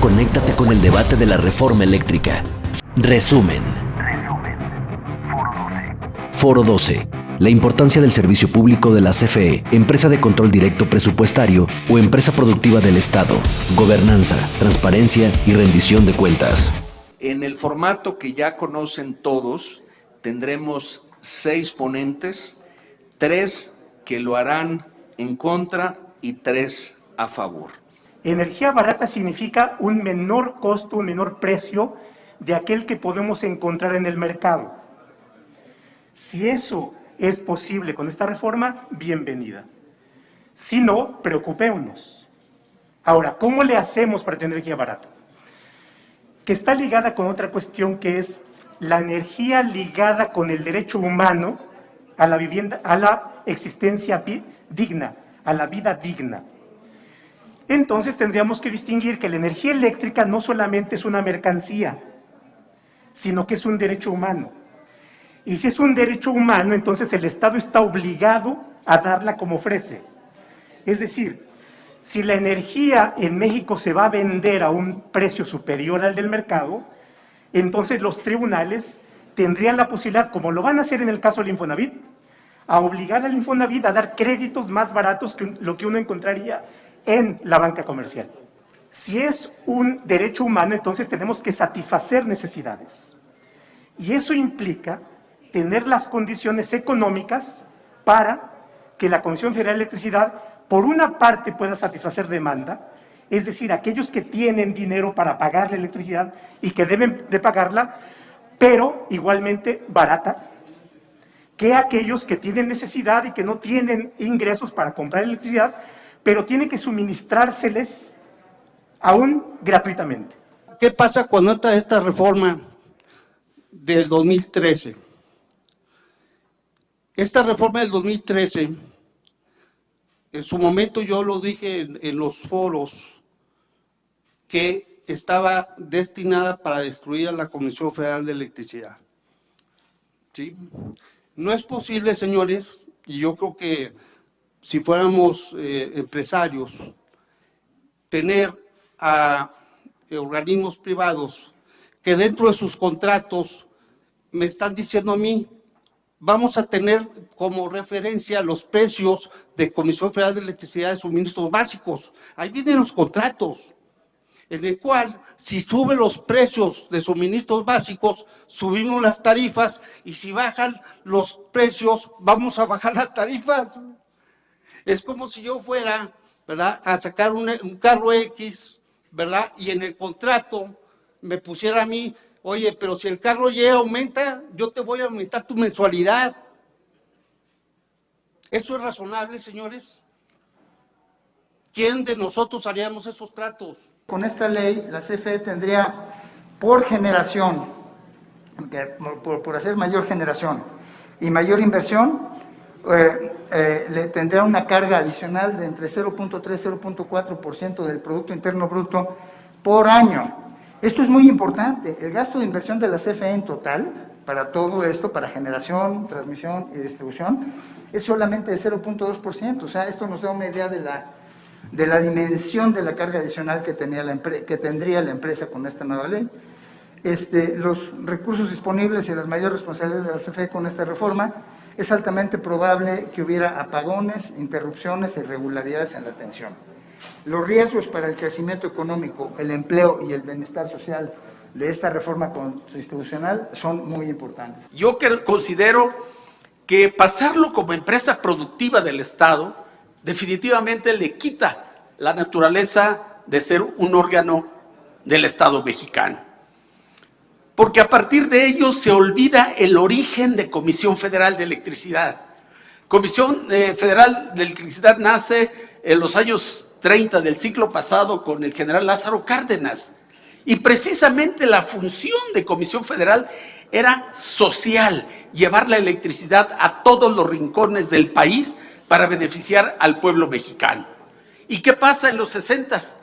conéctate con el debate de la reforma eléctrica. Resumen. Foro 12. La importancia del servicio público de la CFE, empresa de control directo presupuestario o empresa productiva del Estado. Gobernanza, transparencia y rendición de cuentas. En el formato que ya conocen todos, tendremos 6 ponentes, 3 que lo harán en contra y 3 a favor. Energía barata significa un menor costo, un menor precio de aquel que podemos encontrar en el mercado. Si eso es posible con esta reforma, bienvenida. Si no, preocupémonos. Ahora, ¿cómo le hacemos para tener energía barata? Que está ligada con otra cuestión que es la energía ligada con el derecho humano a la vivienda, a la existencia digna, a la vida digna. Entonces tendríamos que distinguir que la energía eléctrica no solamente es una mercancía, sino que es un derecho humano. Y si es un derecho humano, entonces el Estado está obligado a darla como ofrece. Es decir, si la energía en México se va a vender a un precio superior al del mercado, entonces los tribunales tendrían la posibilidad, como lo van a hacer en el caso del Infonavit, a obligar al Infonavit a dar créditos más baratos que lo que uno encontraría en la banca comercial. Si es un derecho humano, entonces tenemos que satisfacer necesidades. Y eso implica tener las condiciones económicas para que la Comisión Federal de Electricidad, por una parte, pueda satisfacer demanda, es decir, aquellos que tienen dinero para pagar la electricidad y que deben de pagarla, pero igualmente barata, que aquellos que tienen necesidad y que no tienen ingresos para comprar electricidad, pero tienen que suministrárseles aún gratuitamente. ¿Qué pasa cuando entra esta reforma del 2013? Esta reforma del 2013, en su momento yo lo dije en los foros, que estaba destinada para destruir a la Comisión Federal de Electricidad. ¿Sí? No es posible, señores, y yo creo que si fuéramos empresarios, tener a organismos privados que dentro de sus contratos me están diciendo a mí, vamos a tener como referencia los precios de Comisión Federal de Electricidad de suministros básicos. Ahí vienen los contratos, en el cual si suben los precios de suministros básicos, subimos las tarifas, y si bajan los precios, vamos a bajar las tarifas. Es como si yo fuera, ¿verdad?, a sacar un carro X, ¿verdad?, y en el contrato me pusiera a mí, oye, pero si el carro Y aumenta, yo te voy a aumentar tu mensualidad. ¿Eso es razonable, señores? ¿Quién de nosotros haríamos esos tratos? Con esta ley, la CFE tendría por generación, por hacer mayor generación y mayor inversión, le tendrá una carga adicional de entre 0.3 y 0.4% del Producto Interno Bruto por año. Esto es muy importante. El gasto de inversión de la CFE en total, para todo esto, para generación, transmisión y distribución, es solamente de 0.2%. O sea, esto nos da una idea de la dimensión de la carga adicional que tendría la empresa con esta nueva ley. Los recursos disponibles y las mayores responsabilidades de la CFE con esta reforma, es altamente probable que hubiera apagones, interrupciones e irregularidades en la atención. Los riesgos para el crecimiento económico, el empleo y el bienestar social de esta reforma constitucional son muy importantes. Yo considero que pasarlo como empresa productiva del Estado definitivamente le quita la naturaleza de ser un órgano del Estado mexicano. Porque a partir de ello se olvida el origen de Comisión Federal de Electricidad. Comisión Federal de Electricidad nace en los años 30 del siglo pasado con el general Lázaro Cárdenas. Y precisamente la función de Comisión Federal era social, llevar la electricidad a todos los rincones del país para beneficiar al pueblo mexicano. ¿Y qué pasa en los 60s?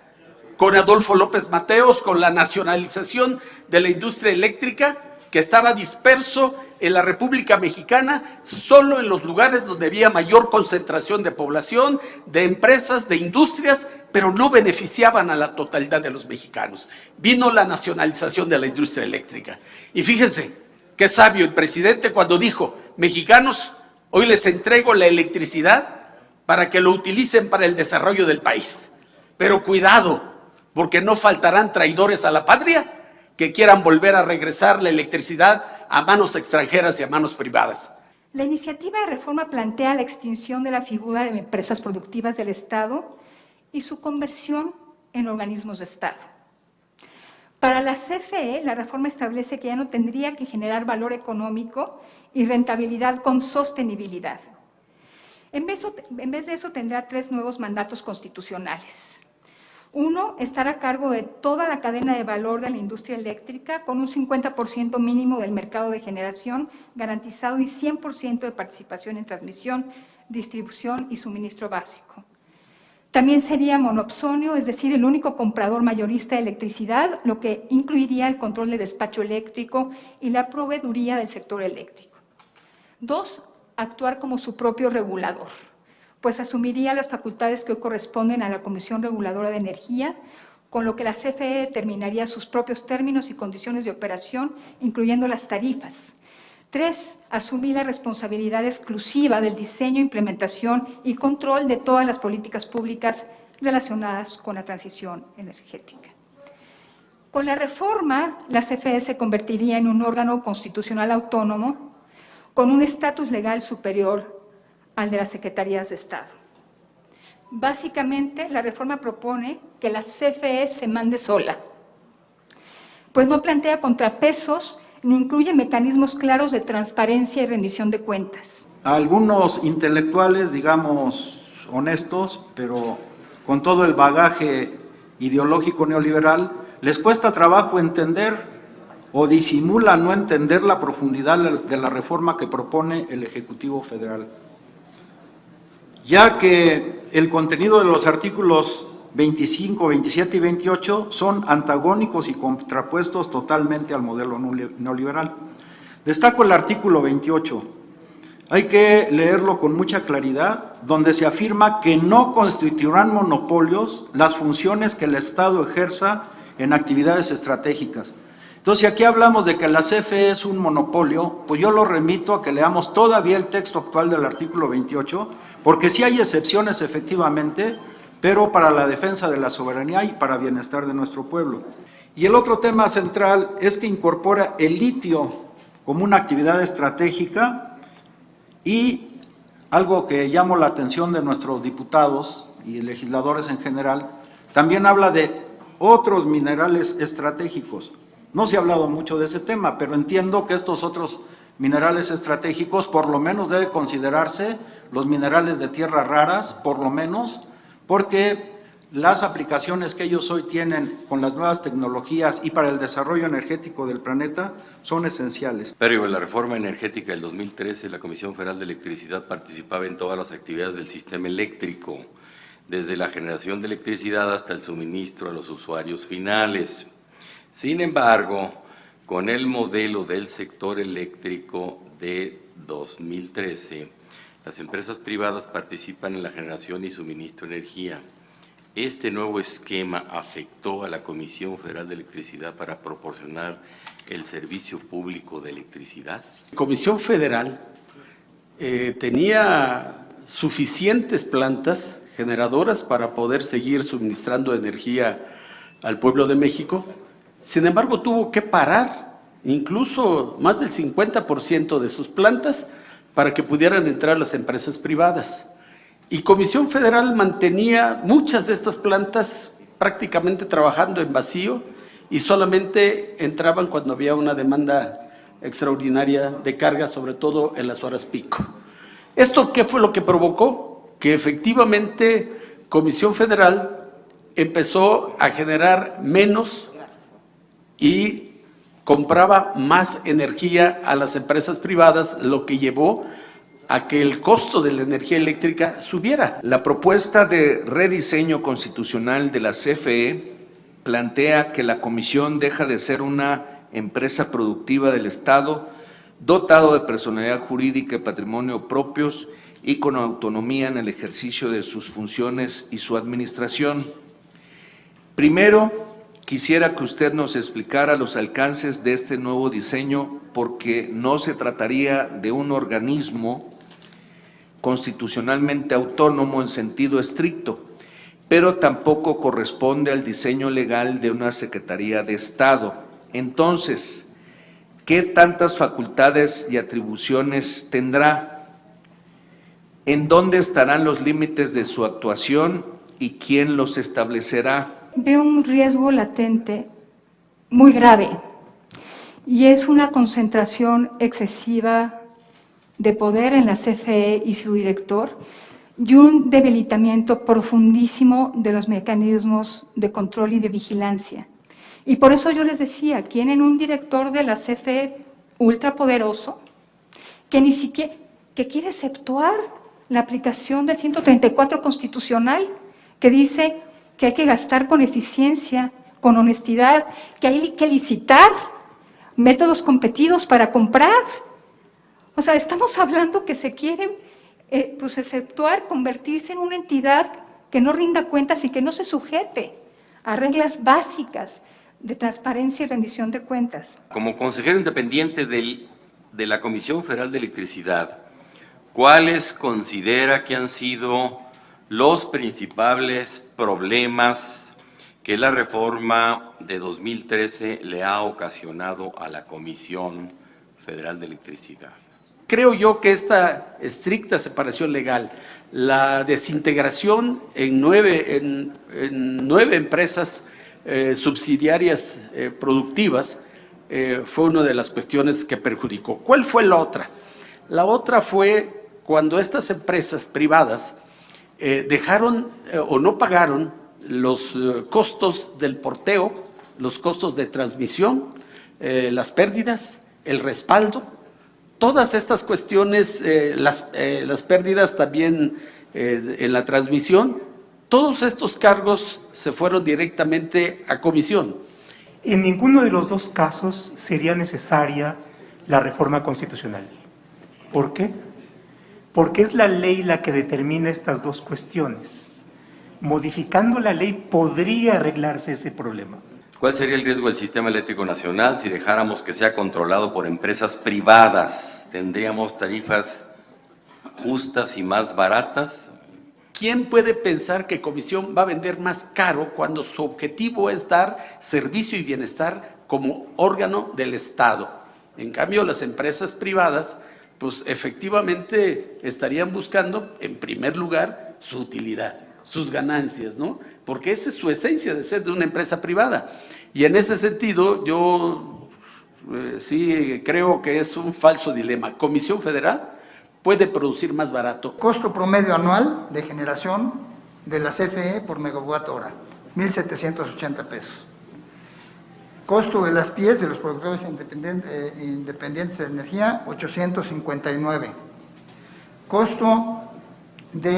Con Adolfo López Mateos, con la nacionalización de la industria eléctrica, que estaba disperso en la República Mexicana, solo en los lugares donde había mayor concentración de población, de empresas, de industrias, pero no beneficiaban a la totalidad de los mexicanos. Vino la nacionalización de la industria eléctrica. Y fíjense, qué sabio el presidente cuando dijo: mexicanos, hoy les entrego la electricidad para que lo utilicen para el desarrollo del país. Pero cuidado, porque no faltarán traidores a la patria que quieran volver a regresar la electricidad a manos extranjeras y a manos privadas. La iniciativa de reforma plantea la extinción de la figura de empresas productivas del Estado y su conversión en organismos de Estado. Para la CFE, la reforma establece que ya no tendría que generar valor económico y rentabilidad con sostenibilidad. En vez de eso, tendrá 3 nuevos mandatos constitucionales. 1, estar a cargo de toda la cadena de valor de la industria eléctrica con un 50% mínimo del mercado de generación garantizado y 100% de participación en transmisión, distribución y suministro básico. También sería monopsonio, es decir, el único comprador mayorista de electricidad, lo que incluiría el control de despacho eléctrico y la proveeduría del sector eléctrico. 2, actuar como su propio regulador, pues asumiría las facultades que hoy corresponden a la Comisión Reguladora de Energía, con lo que la CFE determinaría sus propios términos y condiciones de operación, incluyendo las tarifas. 3, asumir la responsabilidad exclusiva del diseño, implementación y control de todas las políticas públicas relacionadas con la transición energética. Con la reforma, la CFE se convertiría en un órgano constitucional autónomo con un estatus legal superior al de las Secretarías de Estado. Básicamente, la reforma propone que la CFE se mande sola, pues no plantea contrapesos ni incluye mecanismos claros de transparencia y rendición de cuentas. A algunos intelectuales, digamos, honestos, pero con todo el bagaje ideológico neoliberal, les cuesta trabajo entender o disimulan no entender la profundidad de la reforma que propone el Ejecutivo Federal, ya que el contenido de los artículos 25, 27 y 28 son antagónicos y contrapuestos totalmente al modelo neoliberal. Destaco el artículo 28. Hay que leerlo con mucha claridad, donde se afirma que no constituirán monopolios las funciones que el Estado ejerza en actividades estratégicas. Entonces, si aquí hablamos de que la CFE es un monopolio, pues yo lo remito a que leamos todavía el texto actual del artículo 28, porque sí hay excepciones efectivamente, pero para la defensa de la soberanía y para bienestar de nuestro pueblo. Y el otro tema central es que incorpora el litio como una actividad estratégica y algo que llamó la atención de nuestros diputados y legisladores en general, también habla de otros minerales estratégicos. No se ha hablado mucho de ese tema, pero entiendo que estos otros minerales estratégicos por lo menos debe considerarse los minerales de tierras raras, por lo menos, porque las aplicaciones que ellos hoy tienen con las nuevas tecnologías y para el desarrollo energético del planeta son esenciales. Pero en la reforma energética del 2013, la Comisión Federal de Electricidad participaba en todas las actividades del sistema eléctrico, desde la generación de electricidad hasta el suministro a los usuarios finales. Sin embargo, con el modelo del sector eléctrico de 2013, las empresas privadas participan en la generación y suministro de energía. Este nuevo esquema afectó a la Comisión Federal de Electricidad para proporcionar el servicio público de electricidad. La Comisión Federal tenía suficientes plantas generadoras para poder seguir suministrando energía al pueblo de México. Sin embargo, tuvo que parar incluso más del 50% de sus plantas para que pudieran entrar las empresas privadas. Y Comisión Federal mantenía muchas de estas plantas prácticamente trabajando en vacío y solamente entraban cuando había una demanda extraordinaria de carga, sobre todo en las horas pico. ¿Esto qué fue lo que provocó? Que efectivamente Comisión Federal empezó a generar menos y compraba más energía a las empresas privadas, lo que llevó a que el costo de la energía eléctrica subiera. La propuesta de rediseño constitucional de la CFE plantea que la comisión deja de ser una empresa productiva del Estado, dotado de personalidad jurídica y patrimonio propios y con autonomía en el ejercicio de sus funciones y su administración. Primero, quisiera que usted nos explicara los alcances de este nuevo diseño, porque no se trataría de un organismo constitucionalmente autónomo en sentido estricto, pero tampoco corresponde al diseño legal de una Secretaría de Estado. Entonces, ¿qué tantas facultades y atribuciones tendrá? ¿En dónde estarán los límites de su actuación y quién los establecerá? Veo un riesgo latente muy grave y es una concentración excesiva de poder en la CFE y su director y un debilitamiento profundísimo de los mecanismos de control y de vigilancia. Y por eso yo les decía, tienen un director de la CFE ultrapoderoso que ni siquiera que quiere exceptuar la aplicación del 134 constitucional, que dice que hay que gastar con eficiencia, con honestidad, que hay que licitar métodos competidos para comprar. O sea, estamos hablando que se quiere pues exceptuar, convertirse en una entidad que no rinda cuentas y que no se sujete a reglas básicas de transparencia y rendición de cuentas. Como consejero independiente de la Comisión Federal de Electricidad, ¿cuáles considera que han sido los principales problemas que la reforma de 2013 le ha ocasionado a la Comisión Federal de Electricidad? Creo yo que esta estricta separación legal, la desintegración en nueve empresas subsidiarias productivas, fue una de las cuestiones que perjudicó. ¿Cuál fue la otra? La otra fue cuando estas empresas privadas dejaron o no pagaron los costos del porteo, los costos de transmisión, las pérdidas, el respaldo. Todas estas cuestiones, las pérdidas también en la transmisión, todos estos cargos se fueron directamente a comisión. En ninguno de los dos casos sería necesaria la reforma constitucional. ¿Por qué? Porque es la ley la que determina estas dos cuestiones. Modificando la ley podría arreglarse ese problema. ¿Cuál sería el riesgo del sistema eléctrico nacional si dejáramos que sea controlado por empresas privadas? ¿Tendríamos tarifas justas y más baratas? ¿Quién puede pensar que Comisión va a vender más caro cuando su objetivo es dar servicio y bienestar como órgano del Estado? En cambio, las empresas privadas, pues efectivamente estarían buscando, en primer lugar, su utilidad, sus ganancias, ¿no? Porque esa es su esencia de ser de una empresa privada. Y en ese sentido, yo sí creo que es un falso dilema. Comisión Federal puede producir más barato. Costo promedio anual de generación de la CFE por megawatt hora, 1,780 pesos. Costo de las PIEs, de los productores independientes de energía, 859. Costo de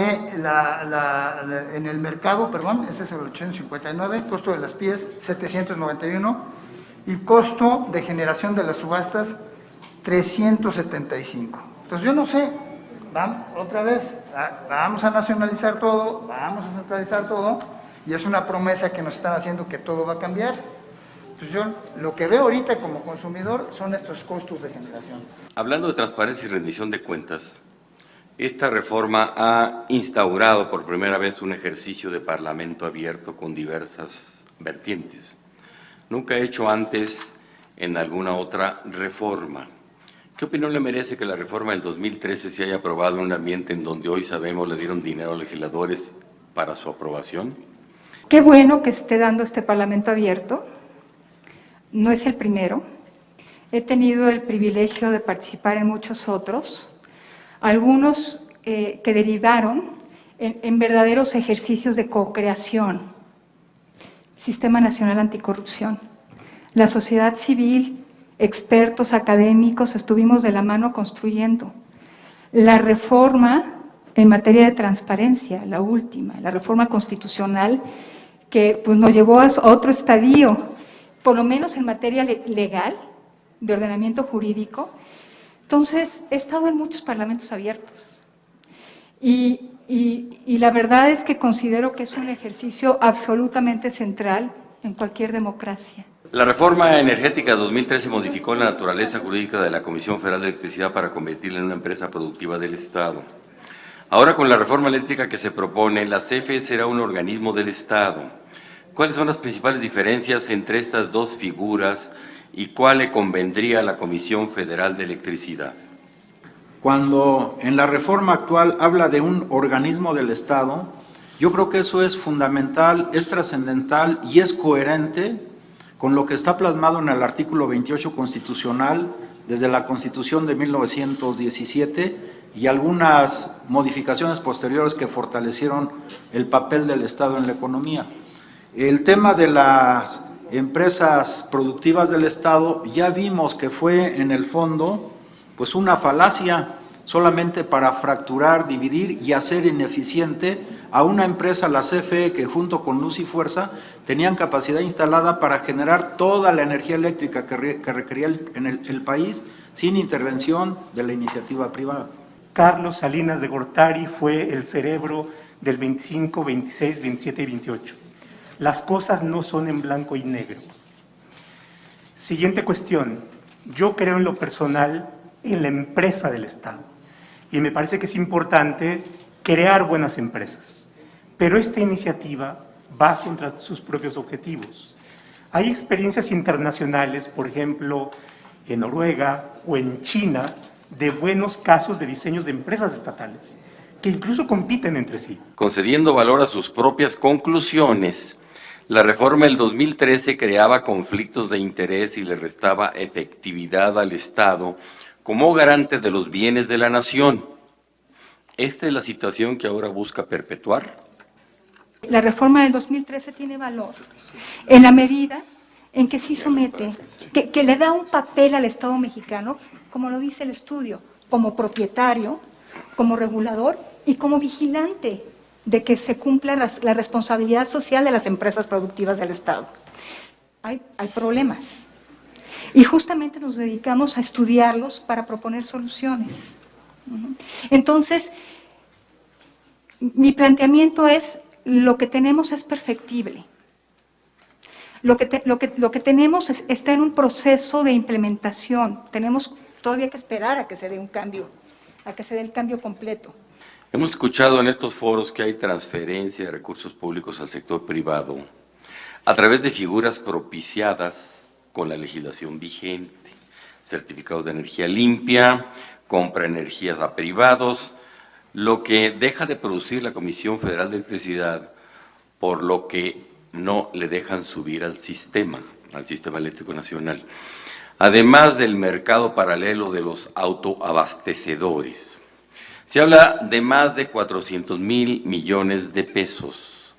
en el mercado, perdón, ese es el 859, costo de las PIEs, 791, y costo de generación de las subastas, 375. Entonces yo no sé, otra vez, vamos a nacionalizar todo, vamos a centralizar todo, y es una promesa que nos están haciendo que todo va a cambiar. Pues yo lo que veo ahorita como consumidor son estos costos de generación. Hablando de transparencia y rendición de cuentas, esta reforma ha instaurado por primera vez un ejercicio de parlamento abierto con diversas vertientes. Nunca hecho antes en alguna otra reforma. ¿Qué opinión le merece que la reforma del 2013 se haya aprobado en un ambiente en donde hoy sabemos le dieron dinero a legisladores para su aprobación? Qué bueno que esté dando este parlamento abierto. No es el primero. He tenido el privilegio de participar en muchos otros, algunos que derivaron en verdaderos ejercicios de co-creación. Sistema Nacional Anticorrupción. La sociedad civil, expertos académicos, estuvimos de la mano construyendo. La reforma en materia de transparencia, la última, la reforma constitucional, que pues, nos llevó a otro estadio. por lo menos en materia legal, de ordenamiento jurídico. Entonces, he estado en muchos parlamentos abiertos y la verdad es que considero que es un ejercicio absolutamente central en cualquier democracia. La reforma energética de 2013 modificó la naturaleza jurídica de la Comisión Federal de Electricidad para convertirla en una empresa productiva del Estado. Ahora, con la reforma eléctrica que se propone, la CFE será un organismo del Estado. ¿Cuáles son las principales diferencias entre estas dos figuras y cuál le convendría a la Comisión Federal de Electricidad? Cuando en la reforma actual habla de un organismo del Estado, yo creo que eso es fundamental, es trascendental y es coherente con lo que está plasmado en el artículo 28 constitucional desde la Constitución de 1917 y algunas modificaciones posteriores que fortalecieron el papel del Estado en la economía. El tema de las empresas productivas del Estado ya vimos que fue en el fondo pues una falacia solamente para fracturar, dividir y hacer ineficiente a una empresa, la CFE, que junto con Luz y Fuerza tenían capacidad instalada para generar toda la energía eléctrica que requería el país sin intervención de la iniciativa privada. Carlos Salinas de Gortari fue el cerebro del 25, 26, 27 y 28. Las cosas no son en blanco y negro. Siguiente cuestión. Yo creo en lo personal en la empresa del Estado y me parece que es importante crear buenas empresas, pero esta iniciativa va contra sus propios objetivos. Hay experiencias internacionales, por ejemplo, en Noruega o en China, de buenos casos de diseños de empresas estatales, que incluso compiten entre sí. Concediendo valor a sus propias conclusiones, la reforma del 2013 creaba conflictos de interés y le restaba efectividad al Estado como garante de los bienes de la nación. ¿Esta es la situación que ahora busca perpetuar? La reforma del 2013 tiene valor en la medida en que sí somete, que le da un papel al Estado mexicano, como lo dice el estudio, como propietario, como regulador y como vigilante de que se cumpla la responsabilidad social de las empresas productivas del Estado. Hay problemas y justamente nos dedicamos a estudiarlos para proponer soluciones. Entonces, mi planteamiento es, lo que tenemos es perfectible. Lo que tenemos está en un proceso de implementación. Tenemos todavía que esperar a que se dé un cambio, a que se dé el cambio completo. Hemos escuchado en estos foros que hay transferencia de recursos públicos al sector privado a través de figuras propiciadas con la legislación vigente, certificados de energía limpia, compra de energías a privados, lo que deja de producir la Comisión Federal de Electricidad, por lo que no le dejan subir al sistema eléctrico nacional, además del mercado paralelo de los autoabastecedores. Se habla de más de 400,000 millones de pesos.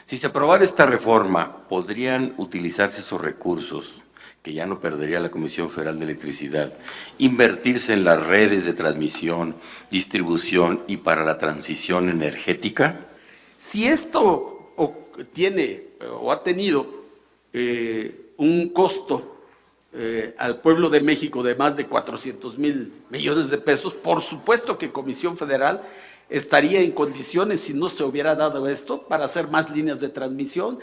Si se aprobara esta reforma, ¿podrían utilizarse esos recursos, que ya no perdería la Comisión Federal de Electricidad, invertirse en las redes de transmisión, distribución y para la transición energética? Si esto tiene o ha tenido un costo al pueblo de México de más de 400,000 millones de pesos, por supuesto que Comisión Federal estaría en condiciones, si no se hubiera dado esto, para hacer más líneas de transmisión,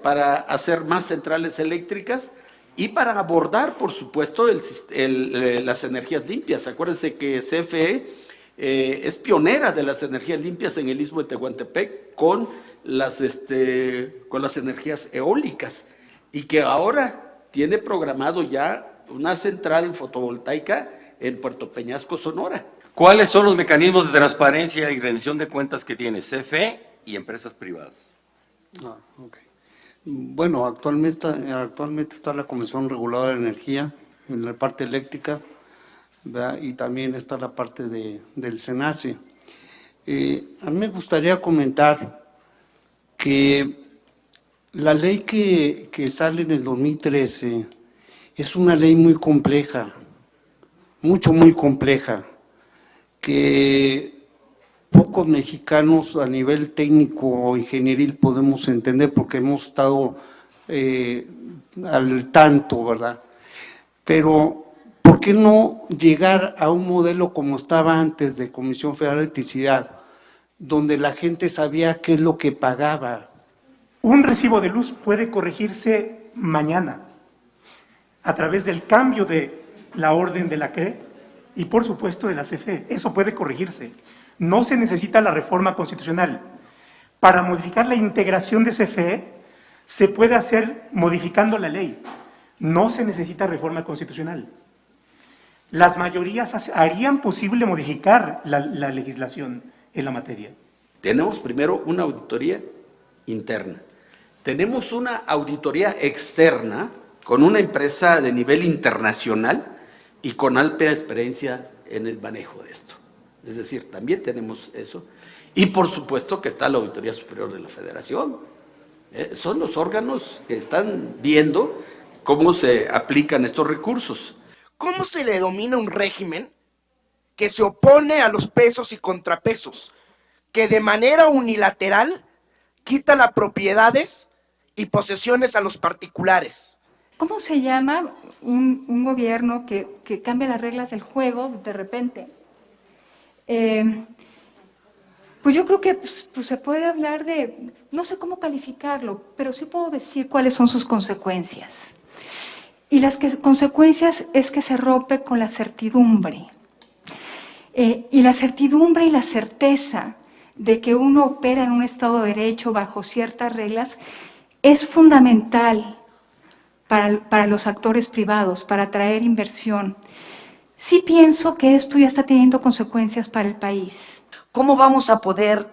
para hacer más centrales eléctricas y para abordar, por supuesto, las energías limpias. Acuérdense que CFE es pionera de las energías limpias en el Istmo de Tehuantepec con las energías eólicas y que ahora tiene programado ya una central fotovoltaica en Puerto Peñasco, Sonora. ¿Cuáles son los mecanismos de transparencia y rendición de cuentas que tiene CFE y empresas privadas? Bueno, actualmente está la Comisión Reguladora de Energía en la parte eléctrica, ¿verdad? Y también está la parte del SENACE. A mí me gustaría comentar que la ley que sale en el 2013 es una ley muy compleja, muy compleja, que pocos mexicanos a nivel técnico o ingenieril podemos entender porque hemos estado al tanto, ¿verdad? Pero, ¿por qué no llegar a un modelo como estaba antes de Comisión Federal de Electricidad, donde la gente sabía qué es lo que pagaba? Un recibo de luz puede corregirse mañana a través del cambio de la orden de la CRE y, por supuesto, de la CFE. Eso puede corregirse. No se necesita la reforma constitucional. Para modificar la integración de CFE, se puede hacer modificando la ley. No se necesita reforma constitucional. Las mayorías harían posible modificar la legislación en la materia. Tenemos primero una auditoría interna. Tenemos una auditoría externa con una empresa de nivel internacional y con alta experiencia en el manejo de esto. Es decir, también tenemos eso. Y por supuesto que está la Auditoría Superior de la Federación. Son los órganos que están viendo cómo se aplican estos recursos. ¿Cómo se le denomina un régimen que se opone a los pesos y contrapesos, que de manera unilateral quita las propiedades y posesiones a los particulares? ¿Cómo se llama un gobierno que cambia las reglas del juego de repente? Pues yo creo que pues se puede hablar de, no sé cómo calificarlo, pero sí puedo decir cuáles son sus consecuencias. Y las consecuencias es que se rompe con la certidumbre. Y la certidumbre y la certeza de que uno opera en un Estado de Derecho bajo ciertas reglas es fundamental para los actores privados, para atraer inversión. Sí pienso que esto ya está teniendo consecuencias para el país. ¿Cómo vamos a poder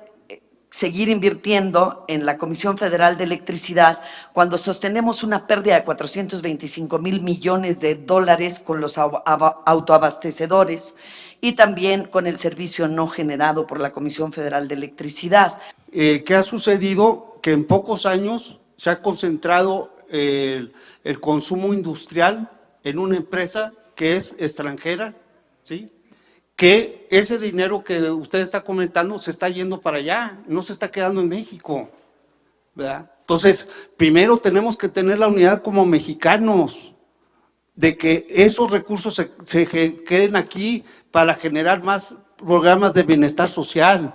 seguir invirtiendo en la Comisión Federal de Electricidad cuando sostenemos una pérdida de 425,000 millones de dólares con los autoabastecedores y también con el servicio no generado por la Comisión Federal de Electricidad? ¿Qué ha sucedido? Que en pocos años se ha concentrado el consumo industrial en una empresa que es extranjera, ¿sí? Que ese dinero que usted está comentando se está yendo para allá, no se está quedando en México, ¿verdad? Entonces, primero tenemos que tener la unidad como mexicanos, de que esos recursos se queden aquí para generar más programas de bienestar social.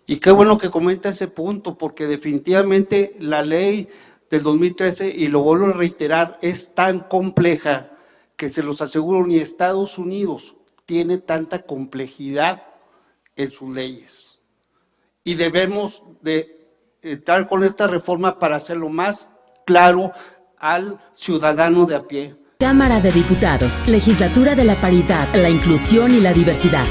Y qué bueno que comenta ese punto, porque definitivamente la ley del 2013, y lo vuelvo a reiterar, es tan compleja que se los aseguro, ni Estados Unidos tiene tanta complejidad en sus leyes. Y debemos de entrar con esta reforma para hacerlo más claro al ciudadano de a pie. Cámara de Diputados, Legislatura de la Paridad, la Inclusión y la Diversidad.